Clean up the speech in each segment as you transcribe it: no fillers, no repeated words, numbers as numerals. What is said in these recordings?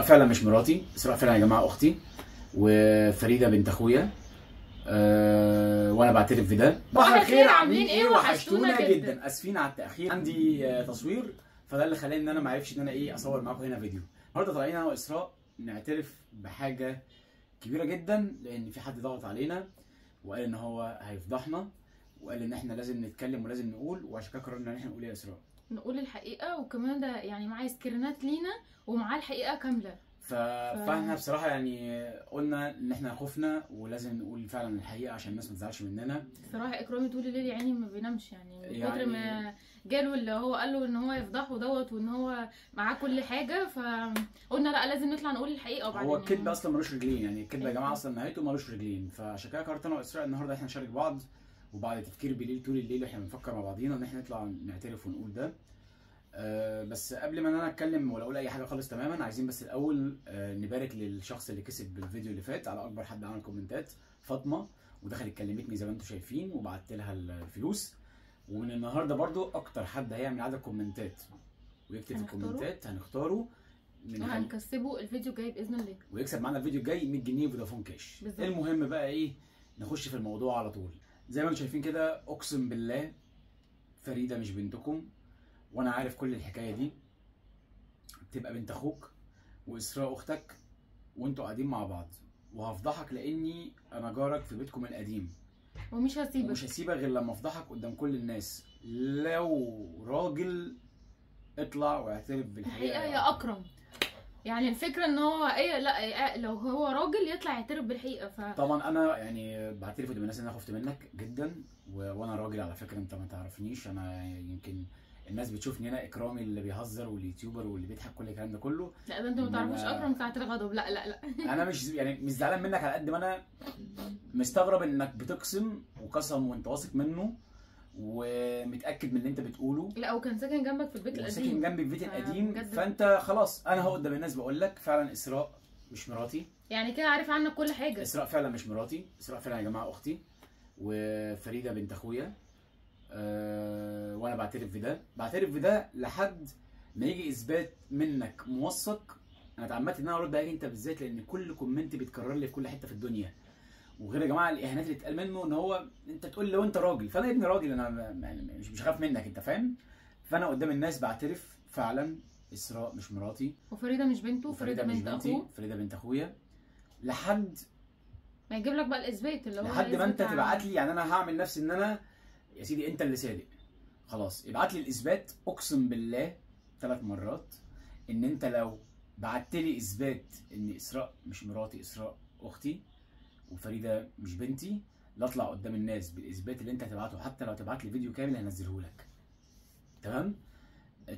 فعلا مش مراتي، اسراء فعلا يا جماعه اختي، وفريده بنت اخويا. وانا بعترف بده. صباح الخير، عاملين ايه؟ وحشتونا جدا. اسفين على التاخير، عندي تصوير، فده اللي خلاني ان انا ما عرفش ان انا اصور معاكم هنا فيديو. النهارده طالعين انا واسراء نعترف بحاجه كبيره جدا، لان في حد ضغط علينا وقال ان هو هيفضحنا، وقال ان احنا لازم نتكلم ولازم نقول، وعشان كده قررنا ان احنا نقول ايه يا اسراء؟ نقول الحقيقه، وكمان ده يعني معاه سكرينات لينا ومعاه الحقيقه كامله. فاحنا بصراحه يعني قلنا ان احنا خفنا ولازم نقول فعلا الحقيقه عشان الناس ما تزعلش مننا. صراحه اكرامي طول الليل يعني ما بينامش، يعني من كتر ما جاله اللي هو قال له ان هو يفضحه دوت، وان هو معاه كل حاجه، فقلنا لا لازم نطلع نقول الحقيقه. وبعدين هو الكذب اصلا ملوش رجلين، يعني الكذب يا جماعه اصلا نهايته ملوش رجلين، فعشان كده قررت انا واسراء النهارده احنا نشارك بعض، وبعد تفكير بالليل طول الليل واحنا بنفكر مع بعضينا ان احنا نطلع نعترف ونقول ده. بس قبل ما انا اتكلم ولا اقول اي حاجه خالص تماما، عايزين بس الاول نبارك للشخص اللي كسب بالفيديو اللي فات على اكبر حد عمل كومنتات، فاطمه، ودخلت كلمتني زي ما انتم شايفين وبعت لها الفلوس. ومن النهارده برضو اكتر حد هيعمل عدد كومنتات ويكتب في الكومنتات هنختاره وهنكسبه الفيديو الجاي باذن الله، ويكسب معانا الفيديو الجاي 100 جنيه فودافون كاش. المهم بقى نخش في الموضوع على طول. زي ما انتم شايفين كده، اقسم بالله فريده مش بنتكم، وانا عارف كل الحكايه دي بتبقى بنت اخوك، واسراء اختك، وانتوا قاعدين مع بعض، وهفضحك لاني انا جارك في بيتكم القديم، ومش هسيبك غير لما افضحك قدام كل الناس. لو راجل اطلع واعترف بالحقيقه يا اكرم. يعني الفكره ان هو لا لو هو راجل يطلع يعترف بالحقيقه. طبعا انا يعني بعترف قدام الناس ان انا خفت منك جدا، وانا راجل على فكره، انت ما تعرفنيش، انا يمكن الناس بتشوفني انا اكرامي اللي بيهزر واليوتيوبر واللي بيضحك كل الكلام ده كله. لا ده انت ما تعرفوش اكرم ساعه الغضب. لا انا مش زعلان منك على قد ما انا مستغرب انك بتقسم وقسم وانت واثق منه ومتاكد من اللي انت بتقوله. لا وكان ساكن جنبك في البيت القديم، ساكن جنبي في البيت القديم، فانت خلاص انا هو قدام الناس بقول لك فعلا اسراء مش مراتي، يعني كده عارف عنك كل حاجه. اسراء فعلا مش مراتي، اسراء فعلا يا جماعه اختي، وفريده بنت اخويا. وانا بعترف بده لحد ما يجي اثبات منك موثق. انا اتعمدت ان انا ارد عليك انت بالذات، لان كل كومنت بيتكرر لي في كل حته في الدنيا، وغير يا جماعه الاهانات اللي اتقال منه ان هو انت تقول لي وانت راجل، فانا ابني راجل، انا مش خايف منك، انت فاهم؟ فانا قدام الناس بعترف فعلا اسراء مش مراتي، وفريده مش بنته، فريده بنت اخوه، فريده بنت اخويا، لحد ما يجيب لك بقى الاثبات اللي هو لحد ما انت تبعت لي. يعني انا هعمل نفسي ان انا يا سيدي انت اللي صادق، خلاص ابعت لي الاثبات. اقسم بالله 3 مرات ان انت لو بعت لي اثبات ان اسراء مش مراتي، اسراء اختي، وفريده مش بنتي، لا اطلع قدام الناس بالاثبات اللي انت هتبعته، حتى لو تبعت لي فيديو كامل هنزله لك. تمام؟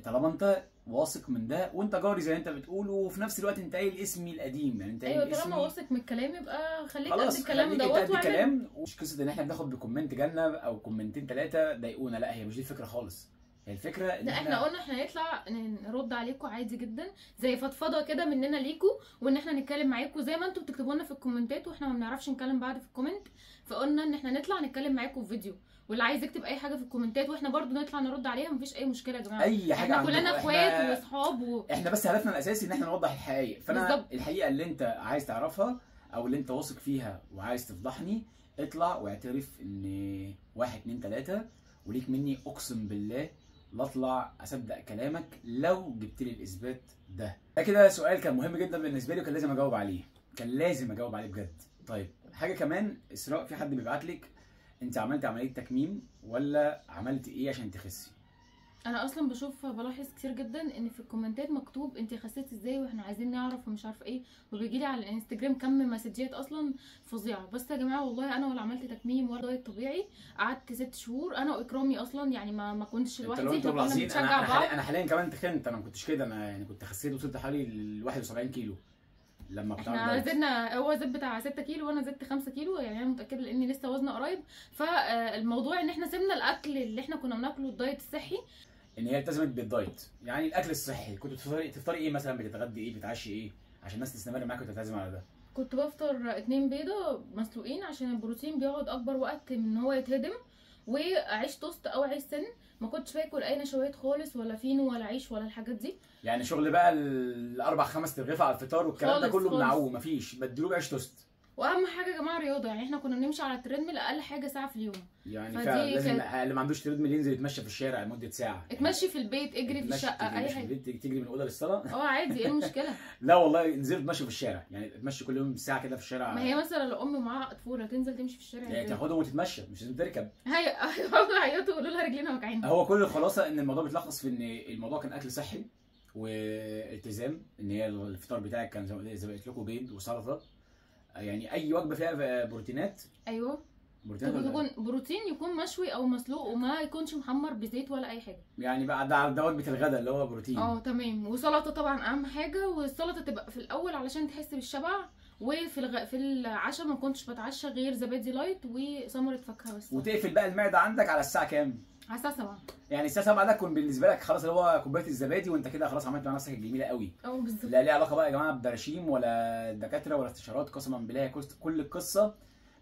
طالما انت واثق من ده وانت جاري زي ما انت بتقول، وفي نفس الوقت انت قايل اسمي القديم، يعني انت قايل ايوه طالما واثق من الكلام يبقى خليك قد الكلام دوت. خليك قد الكلام، مش قصه ان احنا بناخد بكومنت جنب او كومنتين 3 ضايقونا، لا هي مش دي الفكره خالص. هي الفكره ان احنا قلنا احنا نطلع نرد عليكم عادي جدا، زي فضفضه كده مننا ليكم، وان احنا نتكلم معاكم زي ما انتم بتكتبوا لنا في الكومنتات، واحنا ما بنعرفش نتكلم بعض في الكومنت، فقلنا ان احنا نطلع نتكلم معاكم في فيديو، واللي عايز يكتب اي حاجه في الكومنتات واحنا برضو نطلع نرد عليها، مفيش اي مشكله يا جماعه. اي حاجه احنا كلنا اخوات واصحاب احنا بس هدفنا الاساسي ان احنا نوضح الحقائق. فانا بالزبط. الحقيقه اللي انت عايز تعرفها او اللي انت واثق فيها وعايز تفضحني، اطلع واعترف ان 1 2 3، وليك مني اقسم بالله لا اطلع اصدق كلامك لو جبت لي الاثبات ده. كده سؤال كان مهم جدا بالنسبه لي وكان لازم اجاوب عليه، بجد. طيب حاجه كمان، اسراء في حد بيبعت لك انت عملت عمليه تكميم ولا عملت ايه عشان تخسي؟ انا اصلا بلاحظ كتير جدا ان في الكومنتات مكتوب انت خسيتي ازاي واحنا عايزين نعرف ومش عارفه ايه، وبيجي لي على الانستجرام كم مسجات اصلا فظيعه. بس يا جماعه والله انا ولا عملت تكميم ولا دايت طبيعي، قعدت 6 شهور انا واكرامي اصلا، يعني ما كنتش لوحدي، احنا كنا بنشجع بعض. انا حاليا كمان تخنت، انا ما كنتش كده، انا يعني كنت خسيت وصلت حوالي ل 71 كيلو لما احنا زدنا، هو زاد بتاع 6 كيلو وانا زدت 5 كيلو، يعني انا متاكده لاني لسه وزني قريب. فالموضوع ان احنا سيبنا الاكل اللي احنا كنا بناكله الدايت الصحي، ان هي التزمت بالدايت، يعني الاكل الصحي. كنت تفطري ايه مثلا؟ بتتغدي ايه؟ بتعشي ايه؟ عشان الناس تستمر معاك وتلتزم على ده. كنت بفطر 2 بيضه مسلوقين عشان البروتين بيقعد اكبر وقت من ان هو يتهضم، وعيش توست او عيش سن، ما كنتش باكل اي نشويات خالص، ولا فينو ولا عيش ولا الحاجات دي. يعني شغل بقى الاربع خمس ترغيفه على الفطار والكلام ده خالص كله خالص. بنعوه، مفيش، بديله بعيش توست. واهم حاجه يا جماعه رياضه، يعني احنا كنا بنمشي على التريدميل اقل حاجه ساعه في اليوم. يعني فدي فعلا لازم كانت- اللي ما عندوش تريدميل ينزل يتمشى في الشارع لمده ساعه. اتمشي في البيت، اجري في تتمشى- الشقه، تجري اي في حاجه. البيت، تجري من الاوضه للصاله. عادي، ايه المشكله؟ لا والله انزلي اتمشى في الشارع، يعني اتمشى كل يوم ساعه كده في الشارع. ما هي مثلا لو ام معاها اطفال هتنزل تمشي في الشارع يعني ازاي؟ تاخدهم وتتمشى، مش لازم تركب. هيقعدوا يعيطوا ويقولوا لها رجلينا واجعين. هو كل الخلاصه ان الموضوع بيتلخص في ان الموضوع كان اكل صحي والتزام، ان هي الفطار بتاعك كان زي ما قلت لكم بيض وسلطه، يعني اي وجبه فيها بروتينات. ايوه، بروتينات ولا يكون بروتين، يكون مشوي او مسلوق، وما يكونش محمر بزيت ولا اي حاجه. يعني بقى ده وجبه الغداء اللي هو بروتين. تمام. وسلطه طبعا اهم حاجه، والسلطه تبقى في الاول علشان تحس بالشبع. وفي في العشاء ما كنتش بتعشى غير زبادي لايت وثمره فاكهه بس. وتقفل بقى المعده عندك على الساعه كام؟ على الساعه 7. يعني الساعه 7 ده تكون بالنسبه لك خلاص اللي هو كوبايه الزبادي، وانت كده خلاص عملت مع نفسك الجميله قوي. بالظبط. لا ليه علاقه بقى يا جماعه ببراشيم ولا دكاتره ولا استشارات، قسما بالله كل القصه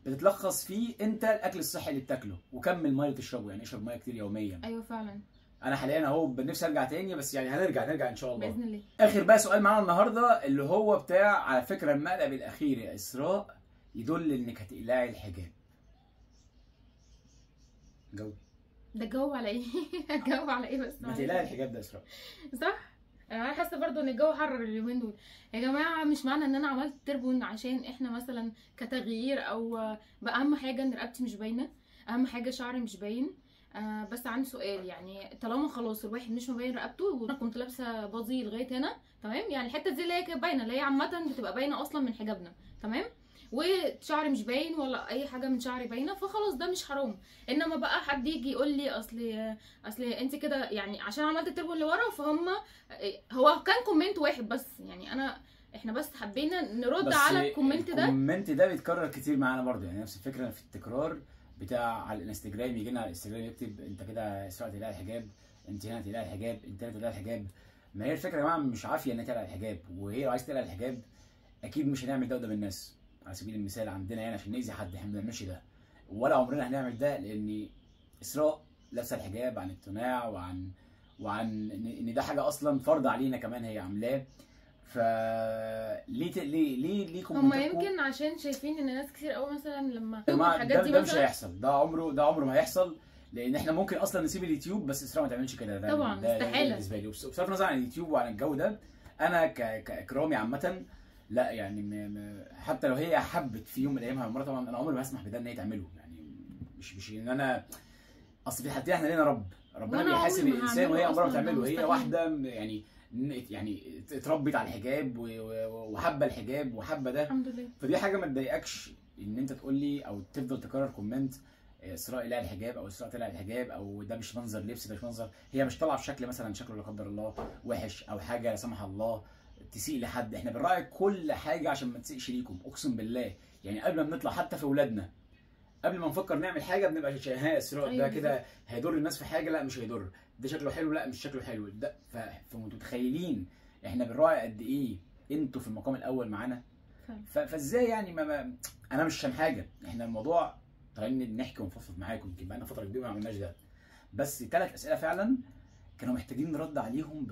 بتتلخص في انت الاكل الصحي اللي بتاكله، وكمل ميه تشربه، يعني اشرب ميه كتير يوميا. ايوه فعلا. انا حاليا اهو بنفسي ارجع تاني، بس يعني هنرجع ان شاء الله باذن الله. اخر بقى سؤال معانا النهارده اللي هو بتاع، على فكره المقلب الاخير يا اسراء يدل انك هتقلعي الحجاب. جاوبي. ده جاوب على ايه؟ جاوب على ايه بس؟ ما تقلعي الحجاب ده يا اسراء. صح. انا حاسه برضو ان الجو حرر اليومين دول يا جماعه. مش معنى ان انا عملت تربون عشان احنا مثلا كتغيير، او باهم حاجه ان رقبتي مش باينه، اهم حاجه شعري مش باين. بس عندي سؤال، يعني طالما خلاص الواحد مش مبين رقبته، وانا كنت لابسه باضي لغايه هنا تمام، يعني الحته دي اللي هي كانت باينه، اللي هي عامه بتبقى باينه اصلا من حجابنا تمام، وشعري مش باين ولا اي حاجه من شعري باينه، فخلاص ده مش حرام. انما بقى حد يجي يقول لي اصل انت كده يعني عشان عملت التربون لورا، فهم هو كان كومنت واحد بس، يعني احنا بس حبينا نرد على الكومنت ده. الكومنت ده بيتكرر كتير معانا برضه، يعني نفس الفكره في التكرار بتاع على الانستجرام. يجي لنا على الانستجرام يكتب انت كده اسراء تقلعي الحجاب، انت هنا تقلعي الحجاب، انت هنا تقلعي الحجاب. ما هي الفكره يا جماعه مش عافيه ان تقلع الحجاب، وهي لو عايز تقلع الحجاب اكيد مش هنعمل ده قدام الناس. على سبيل المثال عندنا يعني عشان نأذي حد، احنا ما بنعملش ده ولا عمرنا هنعمل ده، لان اسراء لابسه الحجاب عن اقتناع وعن ان ده حاجه اصلا فرض علينا كمان هي عاملاه. ف ليه هم يمكن عشان شايفين ان ناس كتير قوي مثلا لما الحاجات دي ده مش هيحصل، ده عمره ما هيحصل، لان احنا ممكن اصلا نسيب اليوتيوب، بس اسراء ما تعملش كده. ده طبعا استحاله بالنسبه لي. وبصرف النظر عن اليوتيوب وعن الجو ده، انا كاكرامي عامه لا، يعني حتى لو هي حبت في يوم من الايام مرة، طبعا انا عمري ما هسمح بده ان هي تعمله، يعني مش ان انا، اصل في الحالتين احنا لينا ربنا بيحاسب الانسان وهي عمرها ما تعمله. هي واحده يعني اتربت على الحجاب وحابه الحجاب وحابه ده الحمد لله. فدي حاجه ما تضايقكش ان انت تقول لي او تفضل تكرر كومنت اسراء قلع الحجاب او اسراء طلع الحجاب او ده مش منظر لبس، ده مش منظر. هي مش طالعه بشكل مثلا شكله لا قدر الله وحش او حاجه لا سمح الله تسيء لحد. احنا بنراعي كل حاجه عشان ما تسيئش ليكم، اقسم بالله. يعني قبل ما بنطلع حتى في اولادنا، قبل ما نفكر نعمل حاجه بنبقى ها اسراء ده كده هيضر الناس في حاجه؟ لا مش هيضر. ده شكله حلو؟ لا مش شكله حلو. ده فانتوا متخيلين احنا بنراعي قد ايه انتوا في المقام الاول معانا؟ فازاي يعني انا مش عشان حاجه، احنا الموضوع طالعين نحكي ونفضفض معاكم، يمكن بقالنا فتره كبيره ما عملناش ده، بس 3 اسئله فعلا كانوا محتاجين نرد عليهم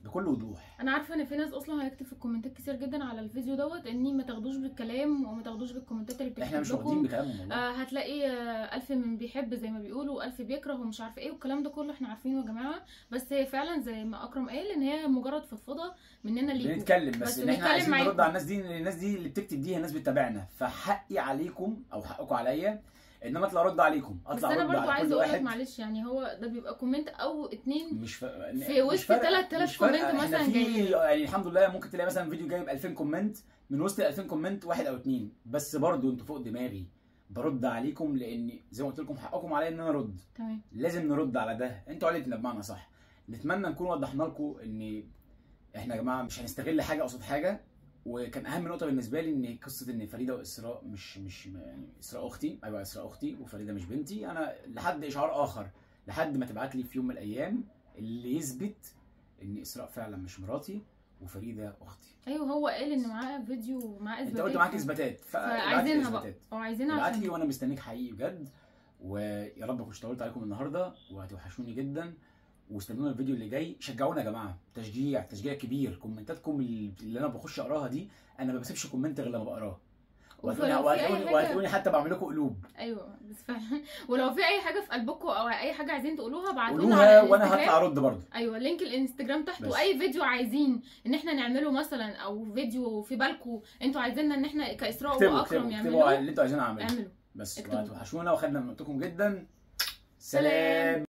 بكل وضوح. انا عارفه ان في ناس اصلا هيكتب في الكومنتات كتير جدا على الفيديو دوت اني ما تاخدوش بالكلام وما تاخدوش بالكومنتات اللي بتكتب احنا مش واخدين بكلامهم والله. هتلاقي 1000 من بيحب زي ما بيقولوا، 1000 بيكره ومش عارفه ايه، والكلام ده كله احنا عارفينه يا جماعه. بس هي فعلا زي ما اكرم قال ان هي مجرد فضفضه مننا ليكم، بنتكلم بس ان احنا عايزين نرد على الناس دي، لان الناس دي اللي بتكتب دي هي ناس بتتابعنا، فحقي عليكم او حقكم عليا انما اطلع ارد عليكم، اطلع ارد على كل واحد. بس انا برضه عايزه اقول لك معلش، يعني هو ده بيبقى كومنت او 2 مش في وسط 3 كومنت مثلا جايين. يعني الحمد لله ممكن تلاقي مثلا فيديو جايب 2000 كومنت، من وسط ال 2000 كومنت 1 أو 2، بس برضه انتوا فوق دماغي، برد عليكم لان زي ما قلت لكم حقكم عليا ان انا ارد. تمام. لازم نرد على ده، انتوا عليتنا بمعنى صح. نتمنى نكون وضحنا لكم ان احنا يا جماعه مش هنستغل حاجه قصاد حاجه. وكان اهم نقطه بالنسبه لي ان قصه ان فريده واسراء مش يعني اسراء اختي، ايوه اسراء اختي وفريده مش بنتي. انا لحد اشعار اخر، لحد ما تبعت لي في يوم من الايام اللي يثبت ان اسراء فعلا مش مراتي وفريده اختي. ايوه هو قال ان معاه فيديو، معاه اثباتات. انت قلت معاك اثباتات، فعايزينها بقى عايزينها ابعت لي وانا مستنيك حقيقي بجد. ويا رب كنت طولت عليكم النهارده، وهتوحشوني جدا، واستنونا الفيديو اللي جاي. شجعونا يا جماعه، تشجيع كبير. كومنتاتكم اللي انا بخش اقراها دي، انا ما بسيبش كومنت غير لما بقراه، وهتلاقوني حتى بعمل لكم قلوب. ايوه بس فعلا. ولو في اي حاجه في قلبكم او اي حاجه عايزين تقولوها ابعتوها قولوها وانا هطلع ارد برضه. ايوه لينك الانستجرام تحت، واي فيديو عايزين ان احنا نعمله مثلا، او فيديو في بالكم انتوا عايزيننا ان احنا كاسراء واكرم اكتبوا اللي انتوا عايزين اعمله. اعملوا بس وحشونا وخدنا من وقتكم جدا. سلام.